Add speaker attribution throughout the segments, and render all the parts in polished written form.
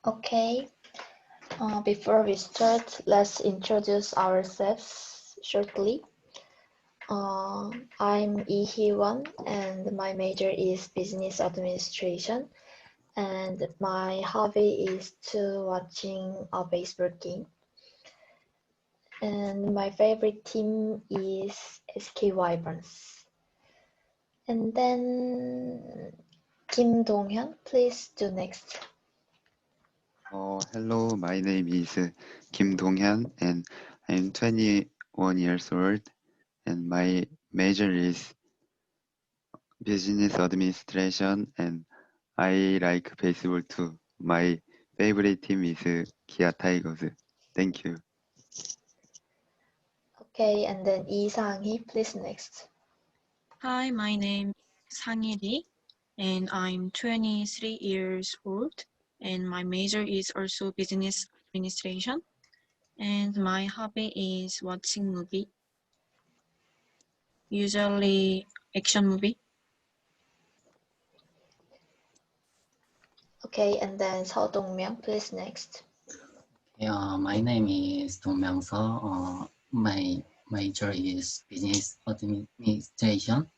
Speaker 1: Okay, before we start, let's introduce ourselves shortly. I'm Lee Hee-won, and my major is business administration, and my hobby is to watching a baseball game. And my favorite team is SK Wyverns. And then Kim Dong-hyun, please do next.
Speaker 2: Hello, my name is Kim Dong-hyun and I'm 21 years old and my major is business administration and I like baseball too. My favorite team is Kia Tigers. Thank you.
Speaker 1: Okay, and then Lee Sang-hee, please next.
Speaker 3: Hi, my name is Sang-hee Lee, and I'm 23 years old, and my major is also business administration, and my hobby is watching movie, usually action movie.
Speaker 1: Okay, and then Seo Dong-myung, please next.
Speaker 4: Yeah, my name is Dong Myung-seo. My major is business administration.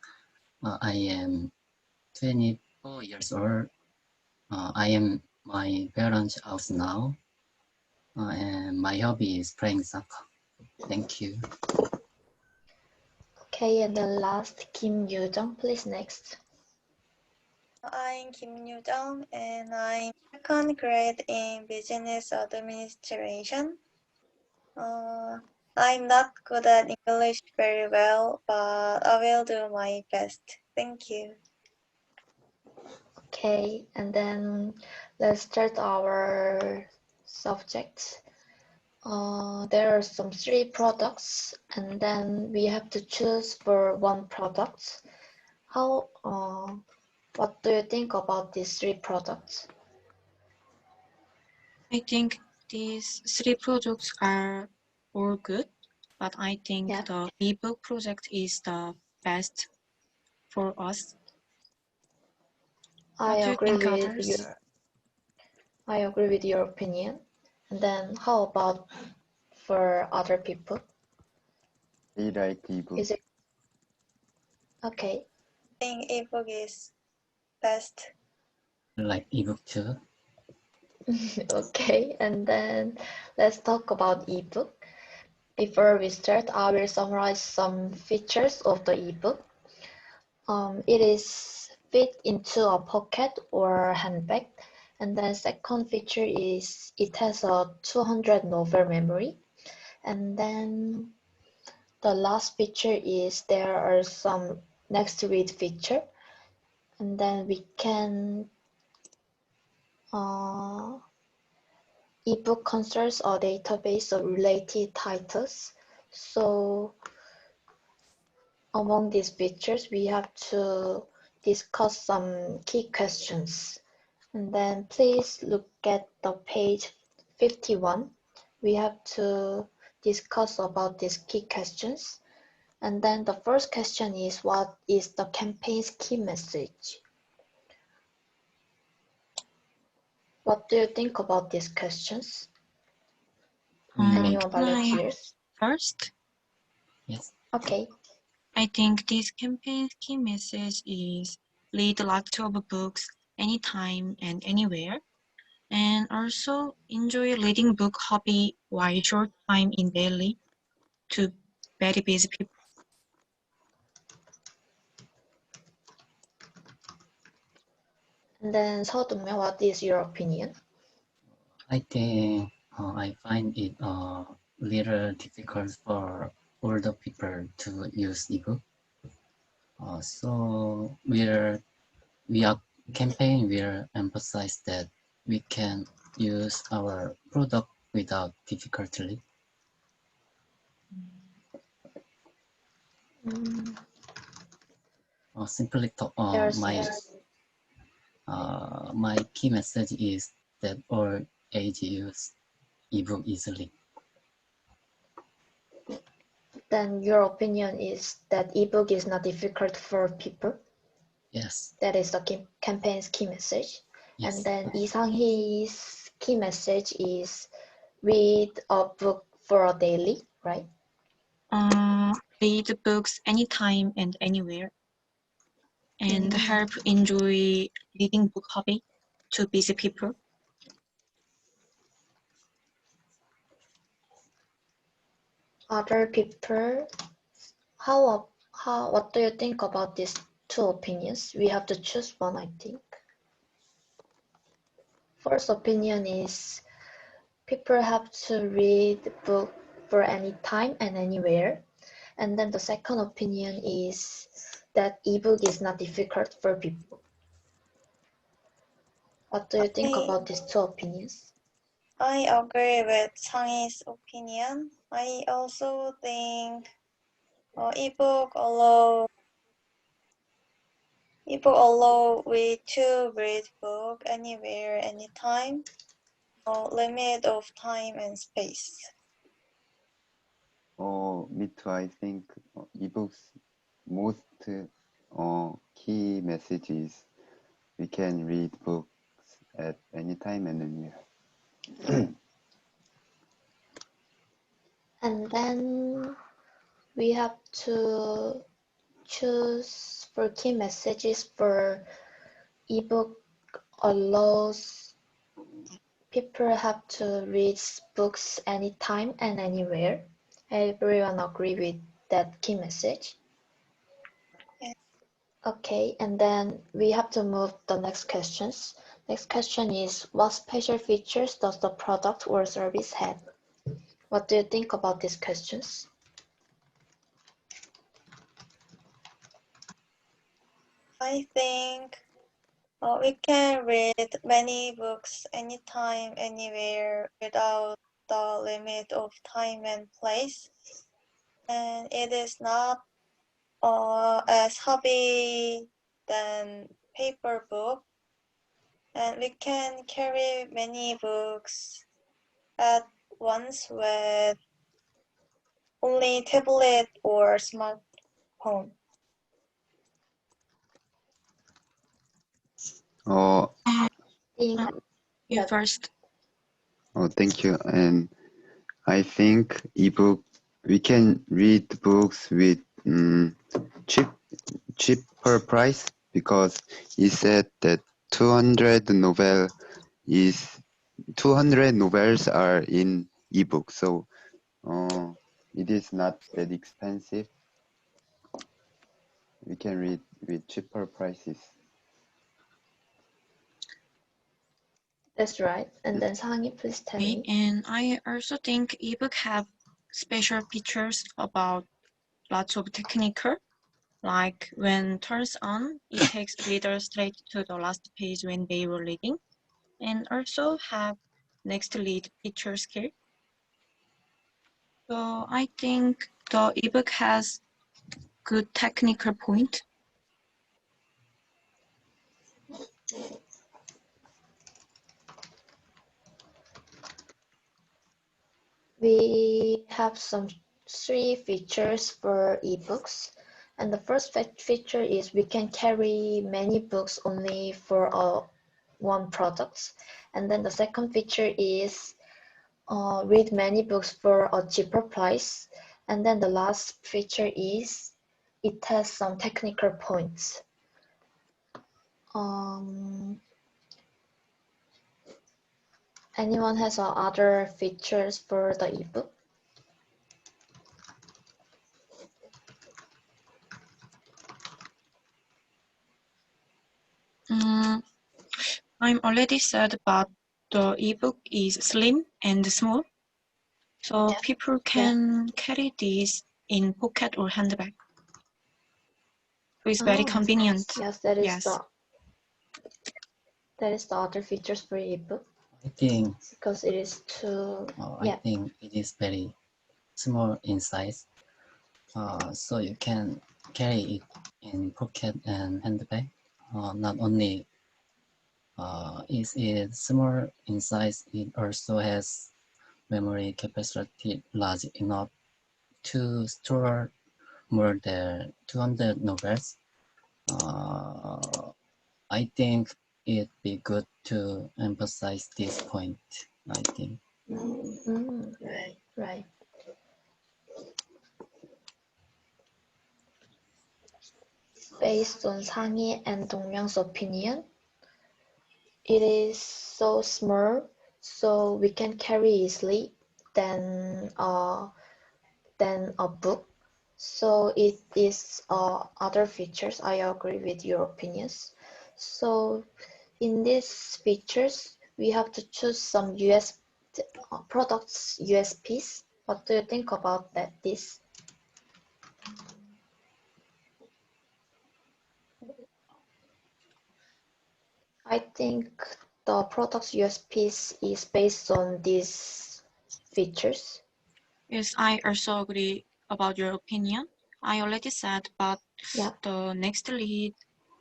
Speaker 4: I am 24 years old. I am my parents' house now, and my hobby is playing soccer. Thank you.
Speaker 1: Okay, and then last, Kim Yoo-jung, please next.
Speaker 5: I'm Kim Yoo-jung and I'm second grade in business administration. I'm not good at English very well, but I will do my best. Thank you.
Speaker 1: Okay, and then let's start our subjects. There are some 3 products, and then we have to choose for one product. What do you think about these 3 products?
Speaker 3: I think these 3 products are all good, but I think
Speaker 1: Yeah.
Speaker 3: the ebook project is the best for us.
Speaker 1: I
Speaker 3: What do you
Speaker 1: agree
Speaker 3: think,
Speaker 1: with
Speaker 3: others?
Speaker 1: your opinion. And then how about for other people?
Speaker 2: I like ebook.
Speaker 1: Is it okay?
Speaker 5: I think ebook is best.
Speaker 4: I like ebook too.
Speaker 1: Okay, and then let's talk about ebook. Before we start, I will summarize some features of the ebook. It is fit into a pocket or handbag. And then second feature is it has a 200 novel memory. And then the last feature is there are some next read feature. And then we can ebook concerns a database of related titles. So among these features, we have to discuss some key questions. And then please look at the page 51. We have to discuss about these key questions. And then the first question is, what is the campaign's key message? What do you think about these questions? Anyone
Speaker 3: Can I
Speaker 1: volunteers?
Speaker 3: first?
Speaker 4: Yes.
Speaker 1: Okay.
Speaker 3: I think this campaign's key message is read lots of books anytime and anywhere, and also enjoy reading book hobby while short time in daily to very busy people.
Speaker 1: And then Seo Dong-myung, what is your opinion?
Speaker 4: I think I find it a little difficult for older people to use ebook. So we are campaign will emphasize that we can use our product without difficulty. Simply talk, my key message is that all age use ebook easily.
Speaker 1: Then your opinion is that ebook is not difficult for people?
Speaker 4: Yes.
Speaker 1: That is the campaign's key message.
Speaker 4: Yes.
Speaker 1: And then Lee Sang-hee's key message is read a book for a daily, right?
Speaker 3: Read books anytime and anywhere, and
Speaker 1: Mm.
Speaker 3: help enjoy reading book hobby to busy people.
Speaker 1: Other people, what do you think about these two opinions? We have to choose one, I think. First opinion is people have to read the book for any time and anywhere. And then the second opinion is that ebook is not difficult for people. What do you think about these two opinions?
Speaker 5: I agree with Chang's opinion. I also think ebook allow we to read book anywhere, anytime. No limit of time and space.
Speaker 2: Me too. I think ebooks most key messages we can read books at any time and anywhere.
Speaker 1: And then we have to choose for key messages for ebook allows people have to read books anytime and anywhere. Everyone agree with that key message?
Speaker 5: Yes.
Speaker 1: Okay, and then we have to move the next questions. Next question is, what special features does the product or service have? What do you think about these questions?
Speaker 5: I think we can read many books anytime, anywhere without the limit of time and place. And it is not as hobby than paper book. And we can carry many books at once with only tablet or smartphone.
Speaker 1: Think
Speaker 3: You
Speaker 1: that
Speaker 3: first.
Speaker 2: Thank you. And I think ebook we can read books with cheaper price because he said that 200 novels are in ebook, so it is not that expensive. We can read with cheaper prices.
Speaker 1: that's right. And then Sangi, please tell me.
Speaker 3: And I also think ebook have special features about lots of technical, like when turns on, it takes reader straight to the last page when they were reading, and also have next read feature skill. So I think the ebook has good technical point.
Speaker 1: We have some three features for ebooks. And the first feature is we can carry many books only for one product. And then the second feature is read many books for a cheaper price. And then the last feature is it has some technical points. Anyone has other features for the ebook?
Speaker 3: I'm already said, but the ebook is slim and small, so
Speaker 1: Yeah.
Speaker 3: people can carry these in pocket or handbag. So it's very convenient.
Speaker 1: Yes, that is
Speaker 3: Yes.
Speaker 1: the other features for ebook
Speaker 4: I think
Speaker 1: because it is too.
Speaker 4: I think it is very small in size, so you can carry it in pocket and handbag. Not only is it small in size, it also has memory capacity large enough to store more than 200 novels. I think it'd be good to emphasize this point, I think.
Speaker 1: Right. Based on Sanghi and Dongmyung's opinion, it is so small, so we can carry easily than a book. So it is other features. I agree with your opinions. So in these features, we have to choose some products USPs. What do you think about that? This? I think the product's USPs is based on these features.
Speaker 3: Yes, I also agree about your opinion. I already said, but
Speaker 1: Yeah.
Speaker 3: the next lead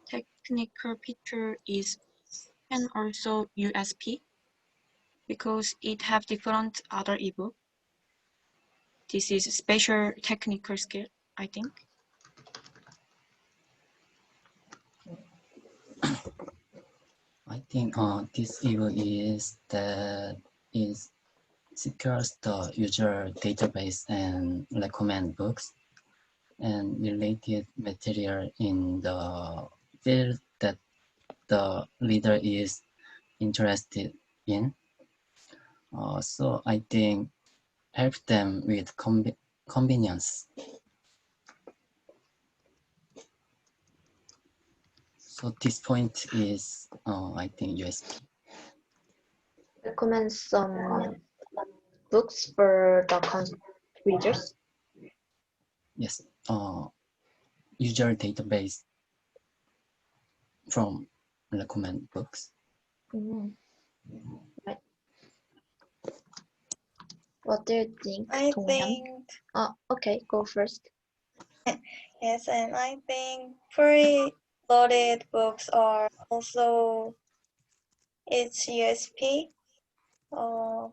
Speaker 3: technical feature is and also USP because it have different other ebook. This is special technical skill, I think.
Speaker 4: I think this ebook is that is secures the user database and recommend books and related material in the field that the reader is interested in. So I think help them with convenience. So this point is, I think, USP.
Speaker 1: Recommend some books for the readers.
Speaker 4: Yes, user database from recommend books.
Speaker 1: Right. What do you think,
Speaker 5: I
Speaker 1: Donghyun?
Speaker 5: think,
Speaker 1: Okay, go first.
Speaker 5: yes, and I think pre-loaded books are also its USP.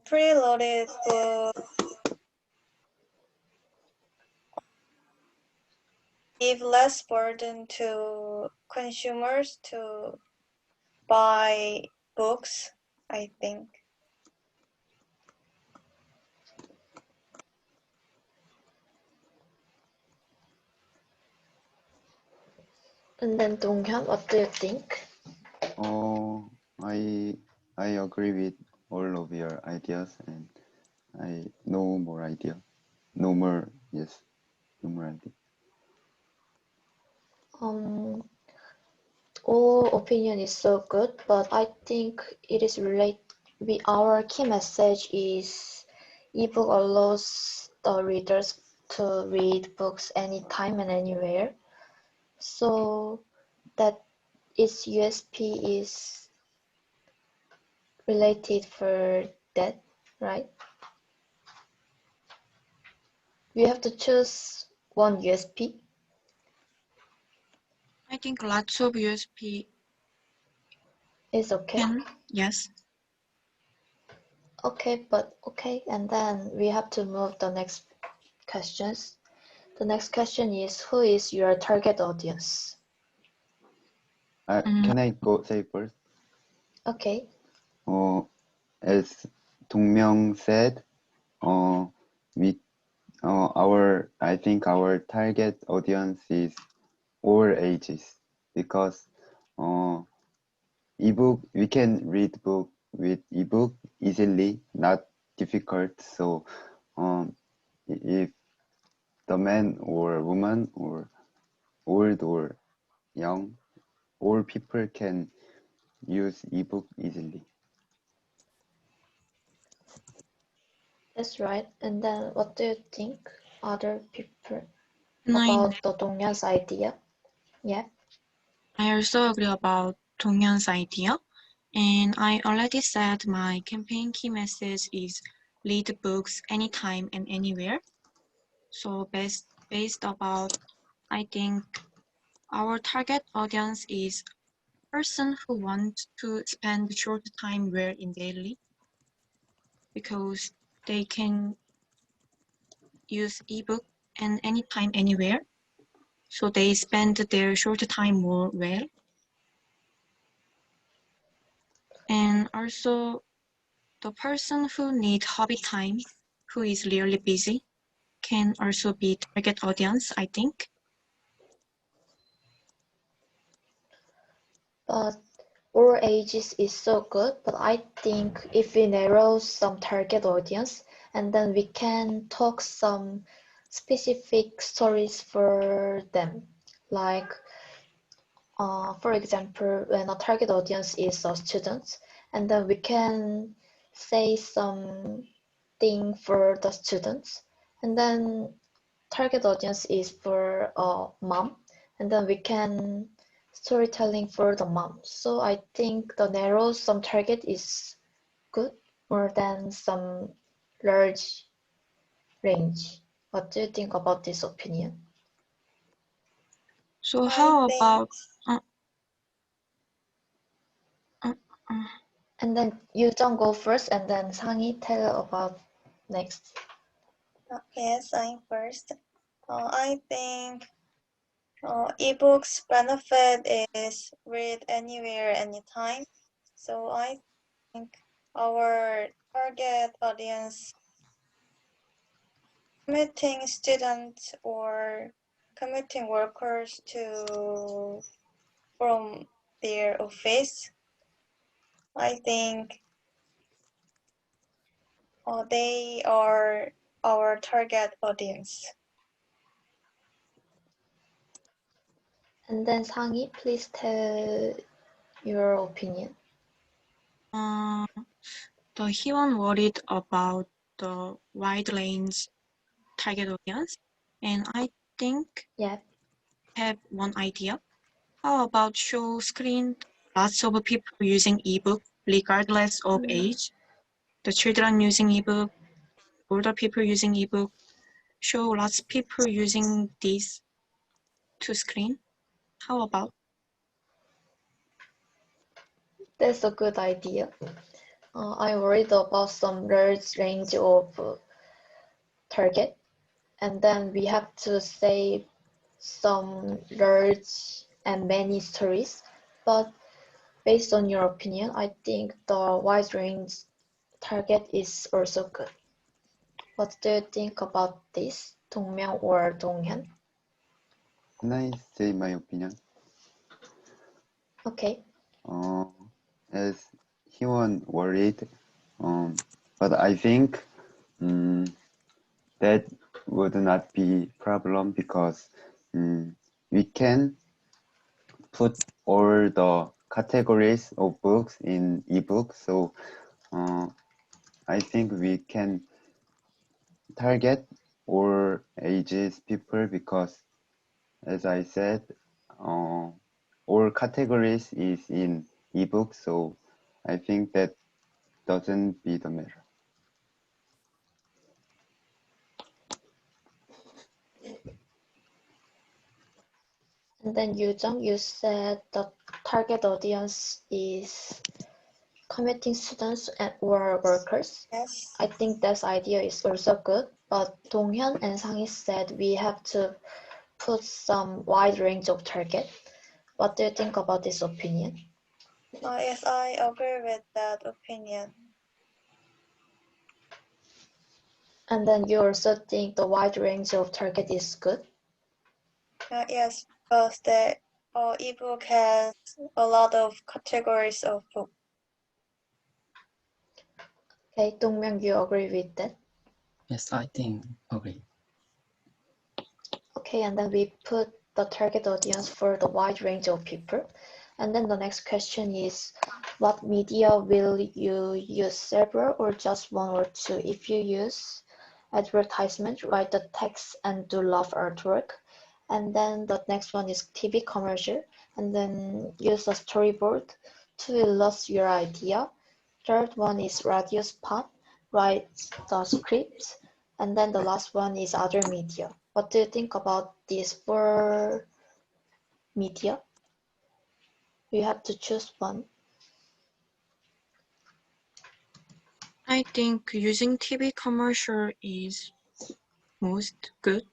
Speaker 5: Pre-loaded books give less burden to consumers to buy books, I think.
Speaker 1: And then Donghyun, what do you think?
Speaker 2: I agree with all of your ideas, and I no more idea. No more, yes, no more idea.
Speaker 1: All opinion is so good, but I think it is related. Our key message is ebook allows the readers to read books anytime and anywhere. So that its USP is related for that, right? We have to choose one USP.
Speaker 3: I think lots of USP
Speaker 1: Is okay.
Speaker 3: can, yes.
Speaker 1: Okay, and then we have to move the next questions. The next question is, who is your target audience?
Speaker 2: Can I go say first?
Speaker 1: Okay.
Speaker 2: As Dongmyung said, I think our target audience is all ages, because we can read book with ebook easily, not difficult. So if the man or woman or old or young, all people can use ebook easily.
Speaker 1: That's right. And then what do you think, other people,
Speaker 3: I
Speaker 1: about the Dongyan's idea? Yeah.
Speaker 3: also agree about Donghyun's idea. And I already said my campaign key message is read books anytime and anywhere. So based about, I think our target audience is person who want to spend short time where in daily because they can use ebook and anytime anywhere. So they spend their short time more well. And also, the person who needs hobby time, who is really busy, can also be target audience, I think.
Speaker 1: But all ages is so good, but I think if we narrow some target audience and then we can talk some specific stories for them. Like, for example, when a target audience is a student, and then we can say some thing for the students, and then target audience is for a mom, and then we can storytelling for the mom. So I think the narrow some target is good more than some large range. What do you think about this opinion?
Speaker 3: So
Speaker 5: I
Speaker 3: how
Speaker 5: think
Speaker 3: about
Speaker 1: And then you don't go first, and then Sangi tell about next.
Speaker 5: yes, I'm first. I think ebooks benefit is read anywhere, anytime. So I think our target audience, commuting students or commuting workers to from their office, I think they are our target audience.
Speaker 1: And then Sangi, please tell your opinion.
Speaker 3: the Hyun worried about the wide range target audience, and I think
Speaker 1: Yeah.
Speaker 3: have one idea. How about show screen lots of people using ebook regardless of age? The children using ebook, older people using ebook, show lots of people using these two screen. How about?
Speaker 1: That's a good idea. I worried about some large range of target, and then we have to say some large and many stories. But based on your opinion, I think the wide range target is also good. What do you think about this, Dongmyeong or Donghyun?
Speaker 2: Can I say my opinion?
Speaker 1: Okay.
Speaker 2: As Hyun worried, but I think that would not be problem because we can put all the categories of books in ebook. So I think we can target all ages people because, as I said, all categories is in ebook. So I think that doesn't be the matter.
Speaker 1: And then Yujong, you said the target audience is commuting students or workers.
Speaker 5: Yes.
Speaker 1: I think that idea is also good, but Donghyun and Sangi said we have to put some wide range of target. What do you think about this opinion?
Speaker 5: Yes, I agree with that opinion.
Speaker 1: And then you also think the wide range of target is good?
Speaker 5: Yes, because the ebook has a lot of categories of book.
Speaker 1: Okay, Dongmyeong, you agree with that?
Speaker 4: Yes, I think agree.
Speaker 1: Okay, and then we put the target audience for the wide range of people. And then the next question is, what media will you use, several or just one or two? If you use advertisement, write the text and do love artwork. And then the next one is TV commercial, and then use a storyboard to illustrate your idea. Third one is radio spot, write the script. And then the last one is other media. What do you think about these four media? You have to choose one.
Speaker 3: I think using TV commercial is most good.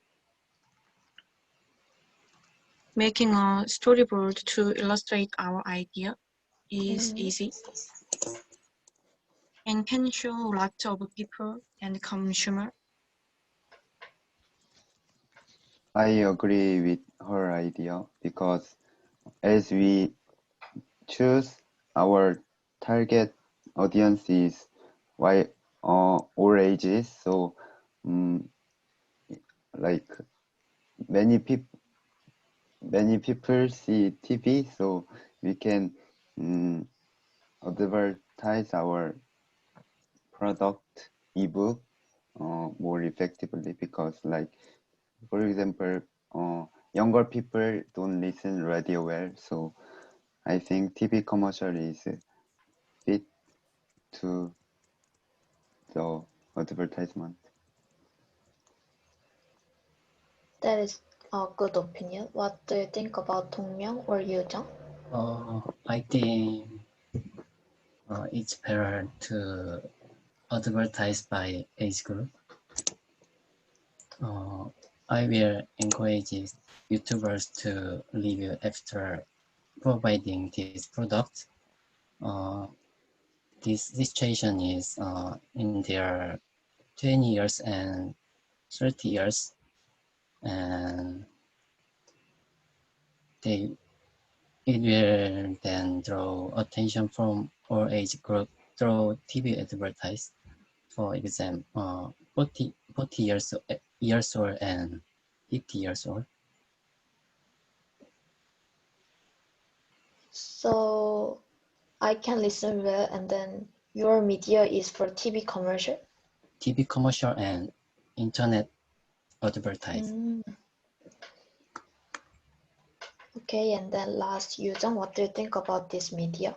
Speaker 3: Making a storyboard to illustrate our idea is easy. and can show lots of people and consumer.
Speaker 2: I agree with her idea because as we choose our target audience is all ages, so like many people see TV, so we can advertise our product ebook more effectively because, like, for example, younger people don't listen radio well, so I think TV commercial is fit to the advertisement.
Speaker 1: That is a good opinion. What do you think about Dongmyeong or Yujang?
Speaker 4: I think it's better to advertise by age group. I will encourage YouTubers to review after providing this product. This situation is in their 20 years and 30 years, and it will then draw attention from all age group through TV advertise. For example, 40 years old and 50 years old.
Speaker 1: So I can listen well, and then your media is for TV commercial?
Speaker 4: TV commercial and internet advertise.
Speaker 1: Okay, and then last, Yujang, what do you think about this media?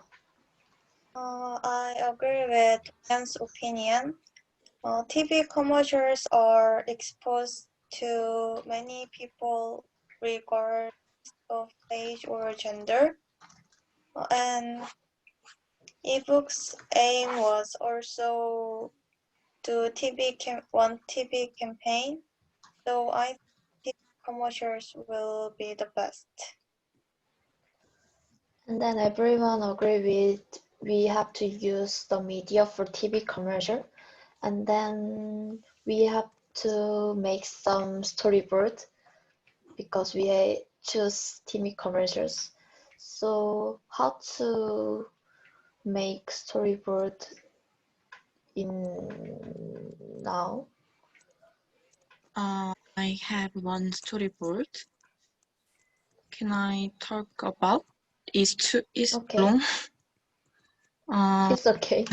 Speaker 5: I agree with Dan's opinion. TV commercials are exposed to many people regardless of age or gender. And ebooks aim was also to one TV campaign. So I think commercials will be the best.
Speaker 1: And then everyone agree with we have to use the media for TV commercial, and then we have to make some storyboard because we choose TV commercials. So how to make storyboard in now?
Speaker 3: I have one storyboard. Can I talk about? It's
Speaker 1: Okay.
Speaker 3: long.
Speaker 1: It's okay.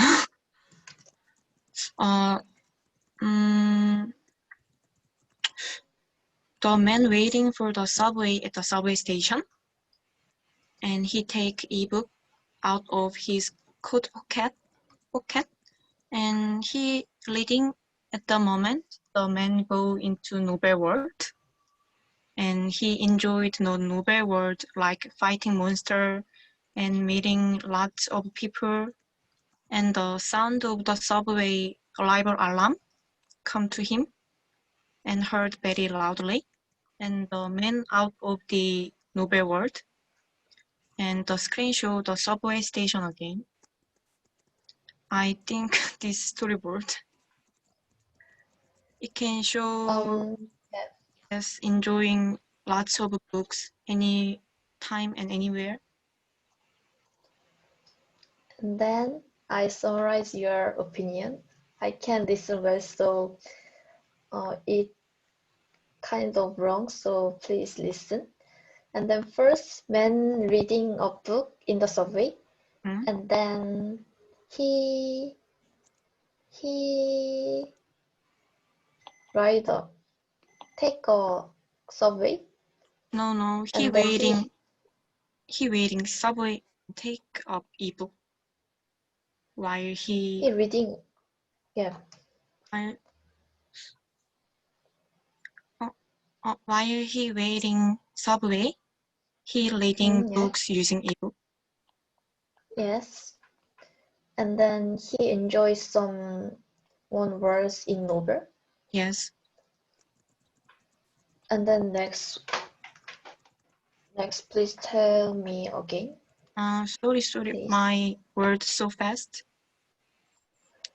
Speaker 3: The man waiting for the subway at the subway station, and he take ebook out of his coat pocket, and he reading at the moment. The man go into novel world, and he enjoyed the novel world like fighting monster and meeting lots of people, and the sound of the subway arrival alarm come to him and heard very loudly, and the man out of the novel world, and the screen show the subway station again. I think this storyboard, it can show us enjoying lots of books any time and anywhere.
Speaker 1: And then I summarize your opinion. I can listen well, so it kind of wrong, so please listen. And then first, man reading a book in the subway, and then he take a subway.
Speaker 3: No, he waiting subway, take up ebook while
Speaker 1: he reading, yeah.
Speaker 3: While he waiting subway, he reading books using ebook.
Speaker 1: Yes. And then he enjoys some one words in novel.
Speaker 3: Yes.
Speaker 1: And then next, please tell me again.
Speaker 3: Sorry,
Speaker 1: please.
Speaker 3: my words so fast.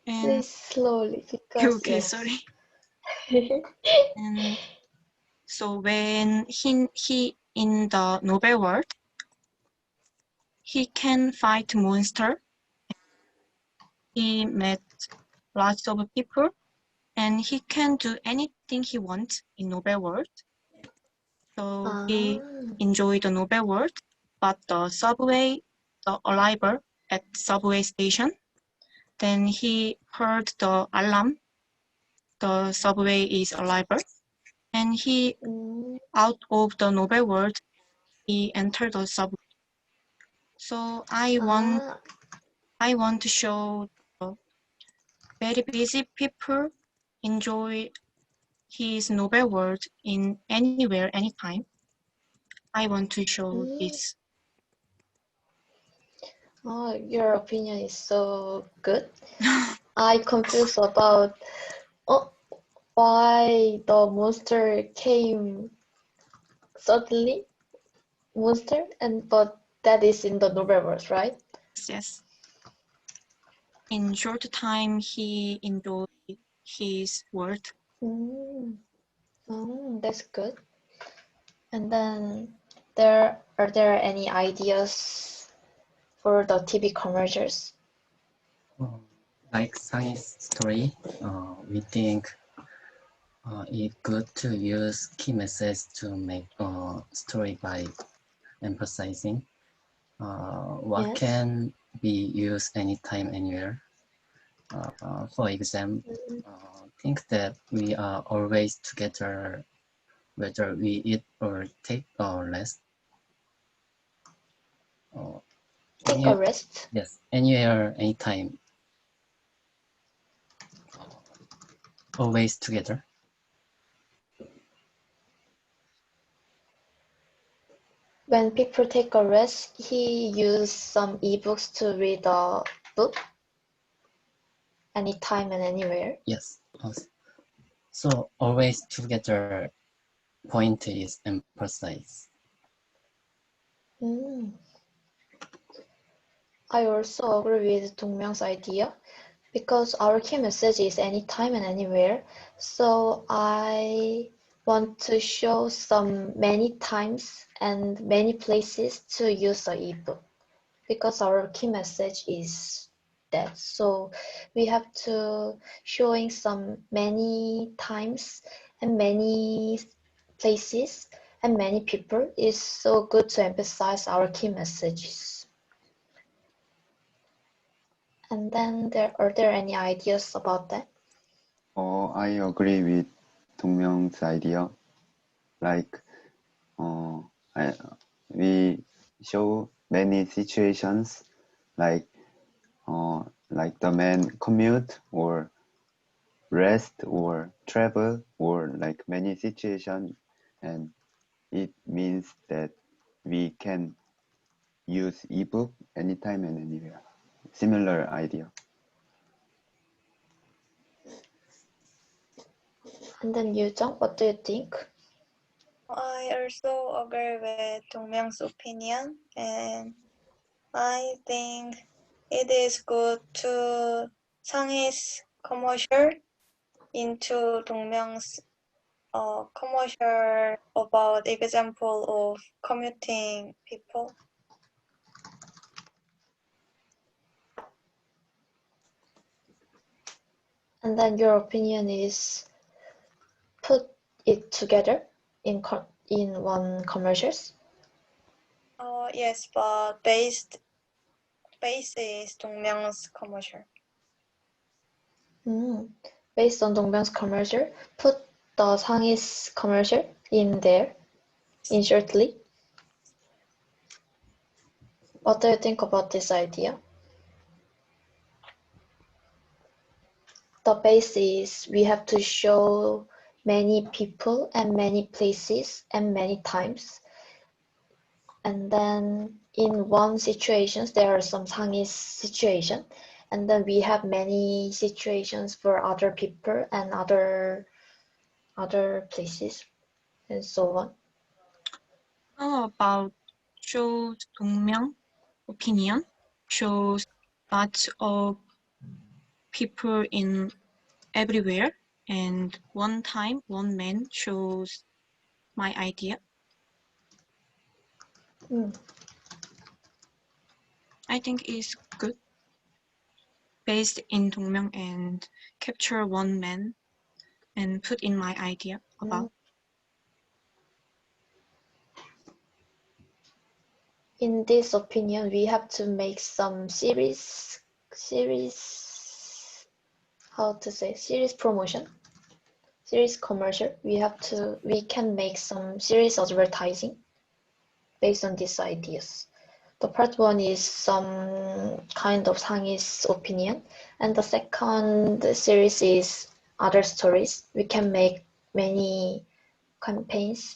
Speaker 3: And
Speaker 1: Please slowly because
Speaker 3: okay,
Speaker 1: yes.
Speaker 3: sorry. And so when he in the novel world, he can fight monster. He met lots of people, and he can do anything he wants in novel world. So he enjoyed the novel world, but the subway, the arrival at subway station, then he heard the alarm, the subway is arrival, and he out of the novel world, he entered the subway. So I want to show the very busy people enjoy his novel world in anywhere, anytime. I want to show this.
Speaker 1: Oh, your opinion is so good. I confused about why the monster came suddenly, monster, but that is in the novel world, right?
Speaker 3: Yes. In short time, he enjoyed his world.
Speaker 1: That's good. And then are there any ideas for the TV commercials?
Speaker 4: Like science story, we think it's good to use key message to make a story by emphasizing what
Speaker 1: Yes.
Speaker 4: can be used anytime, anywhere. For example, think that we are always together, whether we eat or take a rest.
Speaker 1: Take a rest.
Speaker 4: Yes, anywhere, anytime, always together.
Speaker 1: When people take a rest, he used some ebooks to read a book anytime and anywhere.
Speaker 4: Yes. So always together point is emphasized.
Speaker 1: I also agree with Dongmyung's idea because our key message is anytime and anywhere. So I want to show some many times and many places to use the ebook because our key message is that. So we have to showing some many times and many places and many people is so good to emphasize our key messages. And then are there any ideas about that?
Speaker 2: I agree with Dongmyung's idea. Like, we show many situations, like the man commute or rest or travel or like many situations, and it means that we can use ebook anytime and anywhere. Similar idea.
Speaker 1: And then Yoo-jung, what do you think?
Speaker 5: I also agree with Dongmyung's opinion, and I think it is good to Sanghe's commercial into Dongmyung's commercial about example of commuting people.
Speaker 1: And then your opinion is put it together in one commercials?
Speaker 5: Yes, but base is Dongmyung's commercial.
Speaker 1: Based on Dongbyung's commercial, put the Sanghe's commercial in there, in shortly. What do you think about this idea? The base is we have to show many people and many places and many times. And then in one situations, there are some Sanghe's situation. And then we have many situations for other people and other places and so on.
Speaker 3: How about shows Dongmyung opinion? Shows lots of people in everywhere, and one time one man shows my idea. I think it's good. Based in Dongmyeong and capture one man and put in my idea about.
Speaker 1: In this opinion, we have to make some series promotion, series commercial. We can make some series advertising based on these ideas. The part one is some kind of Sanghi's opinion, and the second series is other stories. We can make many campaigns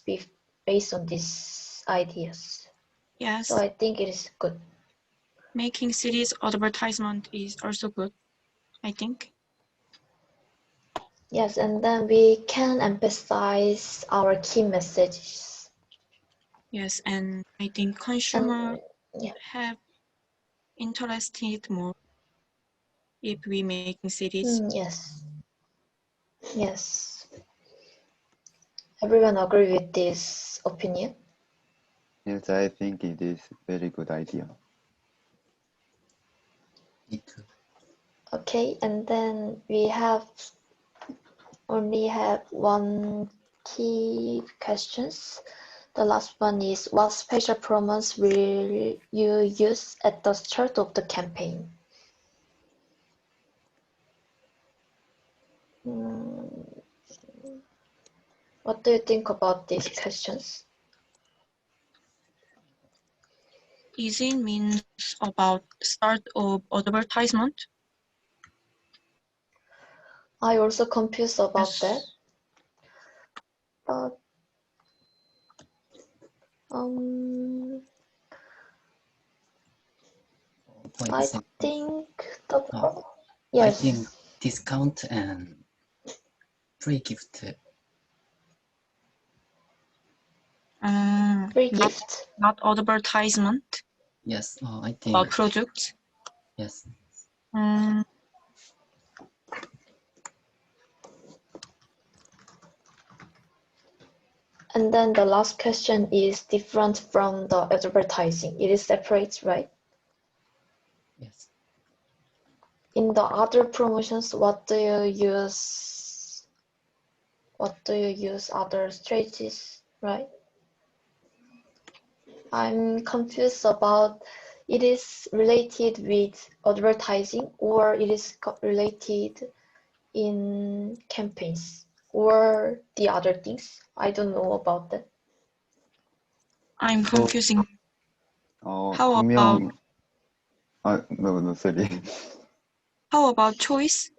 Speaker 1: based on these ideas.
Speaker 3: Yes.
Speaker 1: So I think it is good.
Speaker 3: Making series advertisement is also good, I think.
Speaker 1: Yes, and then we can emphasize our key messages.
Speaker 3: Yes, and I think consumer have interested more if we making series.
Speaker 1: Yes. Yes. Everyone agree with this opinion?
Speaker 2: Yes, I think it is very good idea.
Speaker 4: Me too.
Speaker 1: Okay, and then we only have one key questions. The last one is, what special promos will you use at the start of the campaign? What do you think about these questions?
Speaker 3: Easy means about start of advertisement.
Speaker 1: I also confused about
Speaker 3: Yes.
Speaker 1: that. But I think yes.
Speaker 4: I think discount and free gift.
Speaker 1: Free gift.
Speaker 3: Not advertisement.
Speaker 4: Yes, I think
Speaker 3: about products.
Speaker 4: Yes.
Speaker 1: And then the last question is different from the advertising. It is separate, right?
Speaker 4: Yes.
Speaker 1: In the other promotions, what do you use? What do you use other strategies, right? I'm confused about it is related with advertising or it is related in campaigns or the other things. I don't know about that.
Speaker 3: I'm confusing. How
Speaker 2: 분명 no, sorry.
Speaker 3: How about choice?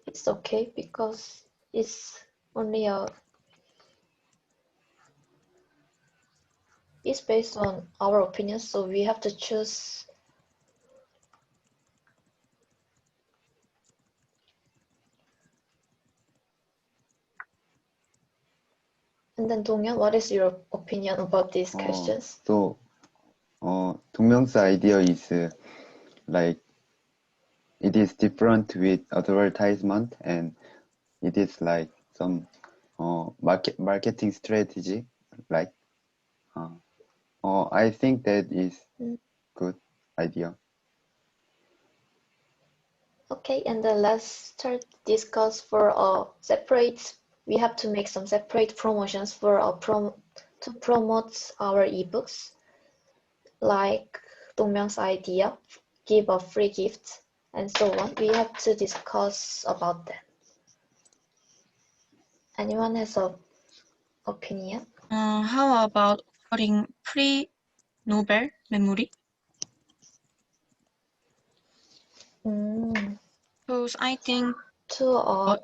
Speaker 1: It's okay because it's only it's based on our opinion, so we have to choose. And then Donghyun, what is your opinion about these questions?
Speaker 2: So, 동명사 idea is like it is different with advertisement and it is like some marketing strategy, like I think that is good idea.
Speaker 1: Okay, and then let's start discuss for separate. We have to make some separate promotions for to promote our ebooks, like Dongmyeong's idea, give a free gift, and so on. We have to discuss about that. Anyone has an opinion?
Speaker 3: How about offering free Nobel memory? Because I think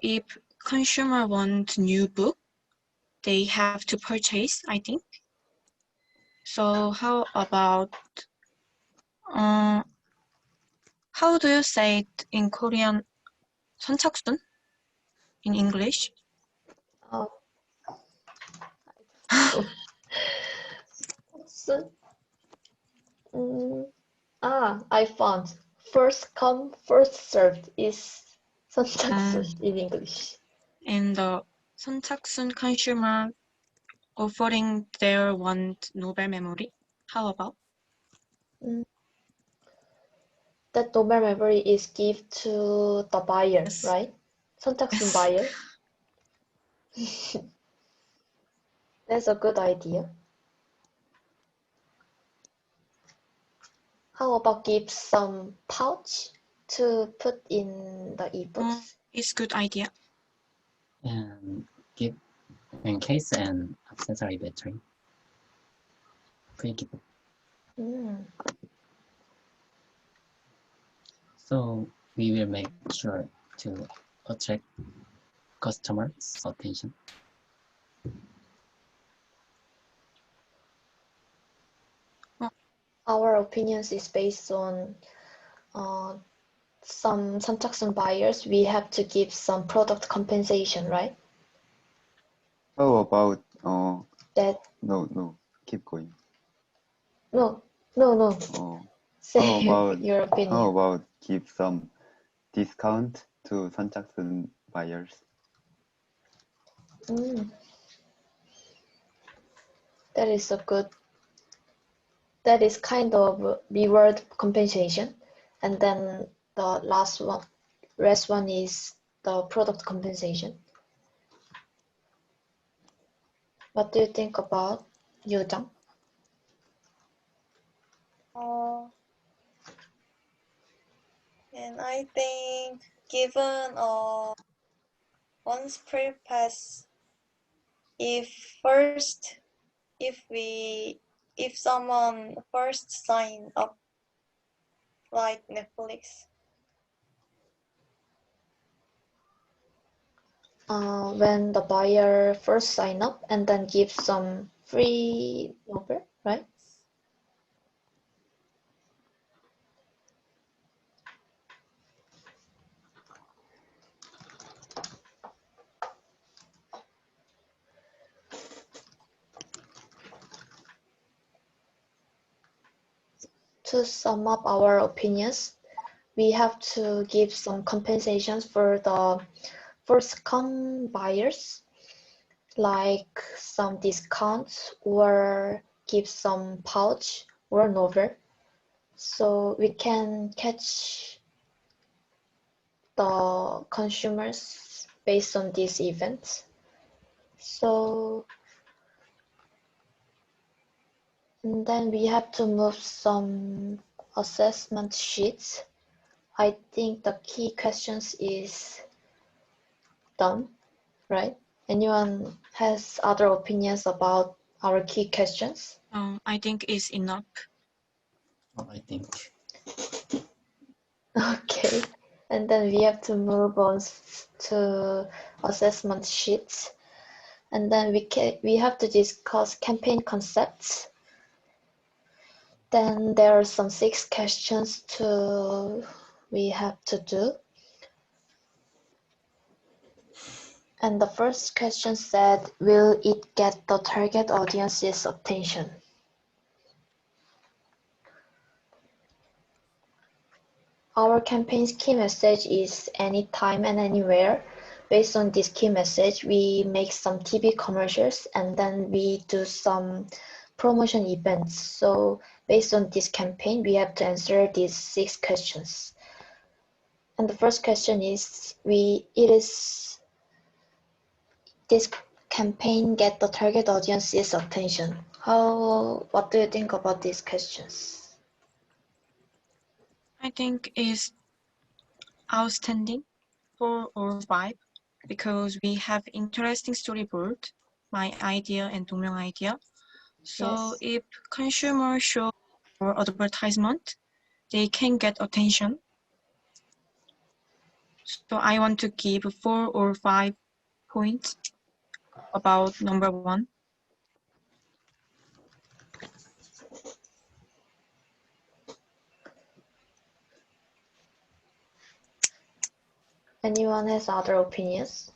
Speaker 3: if consumer want new book, they have to purchase, I think. So how about how do you say it in Korean? 선착순 in English?
Speaker 1: I found first come, first served is 선착순 in English.
Speaker 3: And the 선착순 consumer offering their want novel memory. How about?
Speaker 1: That novel memory is give to the buyer,
Speaker 3: Yes.
Speaker 1: right? 선착순
Speaker 3: Yes.
Speaker 1: buyer. That's a good idea. How about give some pouch to put in the ebooks?
Speaker 3: It's good idea.
Speaker 4: And give and case and accessory battery. Quick. So we will make sure to attract customers' attention.
Speaker 1: Our opinions is based on some 선착순 buyers. We have to give some product compensation, right?
Speaker 2: How about
Speaker 1: That
Speaker 2: no, keep going.
Speaker 1: no.
Speaker 2: How
Speaker 1: Say
Speaker 2: about
Speaker 1: your opinion.
Speaker 2: how about give some discount to 선착순 buyers?
Speaker 1: That is a good. That is kind of reward compensation, and then the rest one is the product compensation. What do you think about Yoo-jung?
Speaker 5: And I think given once free pass, if someone first sign up like Netflix.
Speaker 1: When the buyer first sign up and then give some free novel, right? To sum up our opinions, we have to give some compensations for the first-come buyers, like some discounts or give some pouch or novel, so we can catch the consumers based on these events. So and then we have to move some assessment sheets. I think the key questions is done, right? Anyone has other opinions about our key questions?
Speaker 3: I think it's enough.
Speaker 4: I think.
Speaker 1: Okay, and then we have to move on to assessment sheets, and then we have to discuss campaign concepts. Then there are some 6 questions we have to do. And the first question said, will it get the target audience's attention? Our campaign's key message is anytime and anywhere. Based on this key message, we make some TV commercials and then we do some promotion events. So based on this campaign, we have to answer these 6 questions. And the first question is, this campaign get the target audience's attention? What do you think about these questions?
Speaker 3: I think it's outstanding 4 or 5 because we have interesting storyboard, my idea and 동명 idea. So
Speaker 1: Yes.
Speaker 3: if consumers show or advertisement, they can get attention. So I want to give 4 or 5 points about number 1.
Speaker 1: Anyone has other opinions?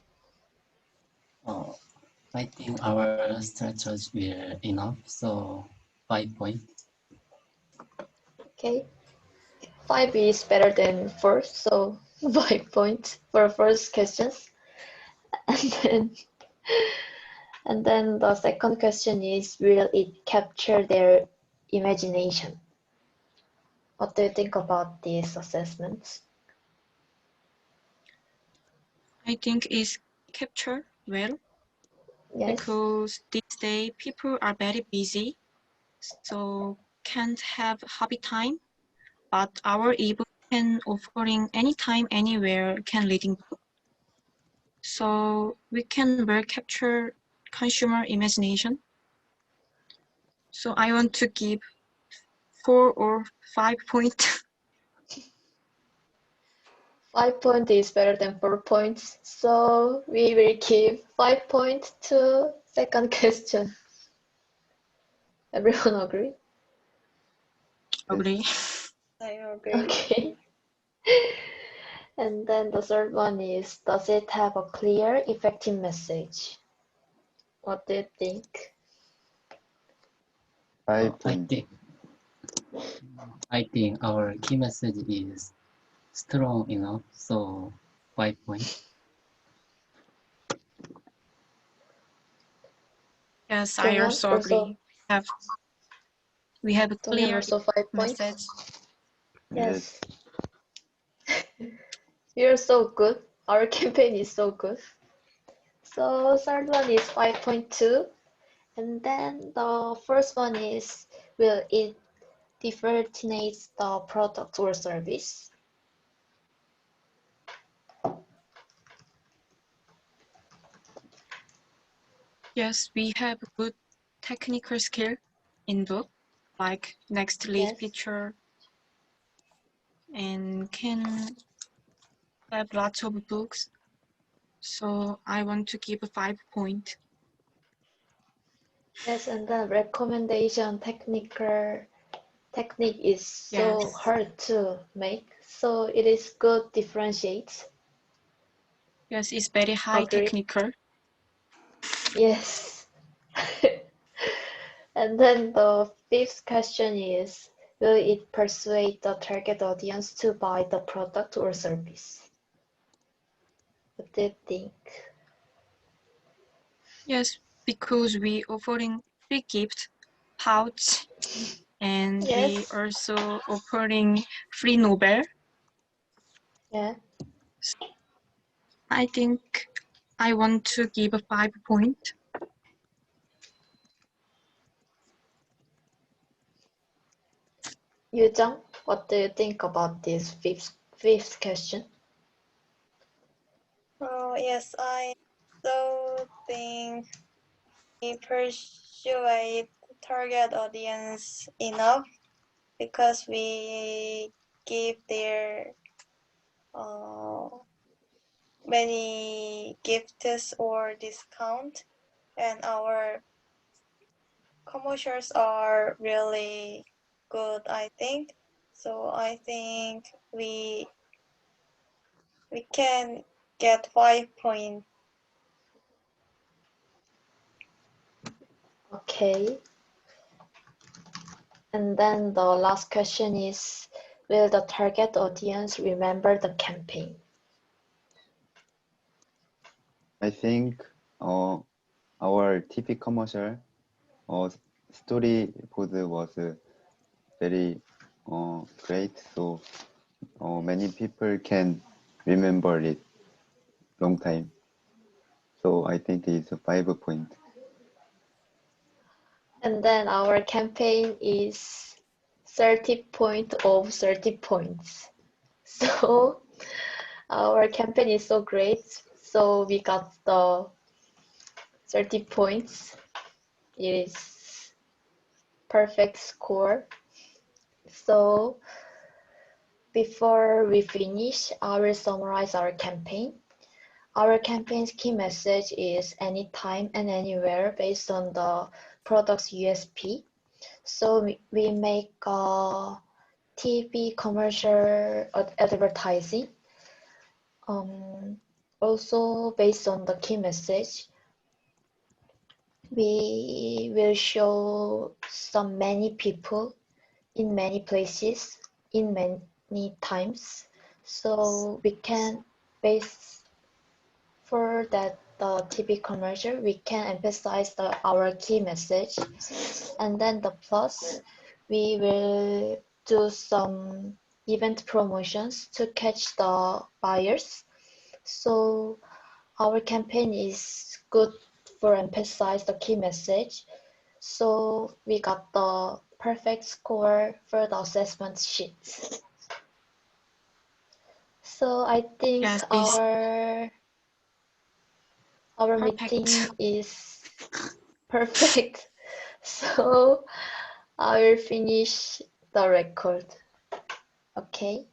Speaker 4: I think our strategy will enough, so 5 points.
Speaker 1: Okay, 5 is better than 4, so 5 points for first questions. And then, and then the second question is, will it capture their imagination? What do you think about these assessments?
Speaker 3: I think it's captured well
Speaker 1: Yes,
Speaker 3: because these days people are very busy, so can't have hobby time. But our ebook can offering anytime, anywhere, can reading book. So we can well capture consumer imagination. So I want to give 4 or 5 points.
Speaker 1: 5 points is better than 4 points, so we will give 5 points to second question. Everyone agree?
Speaker 3: Agree.
Speaker 5: I agree.
Speaker 1: Okay. And then the third one is, does it have a clear, effective message? What do you think?
Speaker 2: 5
Speaker 4: I
Speaker 2: points.
Speaker 4: think our key message is strong enough, so 5 points.
Speaker 3: Yes, I
Speaker 1: Jonghyun
Speaker 3: also
Speaker 1: also,
Speaker 3: agree. We have a
Speaker 1: Jonghyun
Speaker 3: clear
Speaker 1: also 5 points.
Speaker 3: message.
Speaker 1: Yes. You're so good. Our campaign is so good. So third one is 5.2. And then the first one is, will it differentiate the product or service?
Speaker 3: Yes, we have a good technical skill in book, like next lead
Speaker 1: Yes.
Speaker 3: picture, and can have lots of books. So I want to give a 5 point.
Speaker 1: Yes, and then recommendation technique is so
Speaker 3: Yes.
Speaker 1: hard to make. So it is good differentiates.
Speaker 3: Yes, it's very high
Speaker 1: Agree.
Speaker 3: technical.
Speaker 1: Yes. And then the fifth question is, will it persuade the target audience to buy the product or service? What do you think?
Speaker 3: Yes, because we offering free gift pouch, and we
Speaker 1: Yes.
Speaker 3: also offering free novel.
Speaker 1: Yeah.
Speaker 3: I think I want to give a 5 point.
Speaker 1: Yujang, what do you think about this fifth question?
Speaker 5: Oh, yes, I so think we persuade target audience enough because we give their many gifts or discount, and our commercials are really good, I think. So I think we can get 5 points.
Speaker 1: Okay. And then the last question is, will the target audience remember the campaign?
Speaker 2: I think our TV commercial storyboard was very great, so many people can remember it long time. So I think it's a 5 point.
Speaker 1: And then our campaign is 30 points of 30 points. So our campaign is so great. So we got the 30 points. It is perfect score. So before we finish, I will summarize our campaign. Our campaign's key message is anytime and anywhere based on the product's USP. So we make a TV commercial advertising. Also based on the key message, we will show many people in many places in many times. So we can base for that the TV commercial, we can emphasize our key message. And then the plus, we will do some event promotions to catch the buyers. So our campaign is good for emphasize the key message. So we got the perfect score for the assessment sheets. So I think
Speaker 3: Yes, this
Speaker 1: our meeting
Speaker 3: perfect.
Speaker 1: is perfect. So I will finish the record. Okay.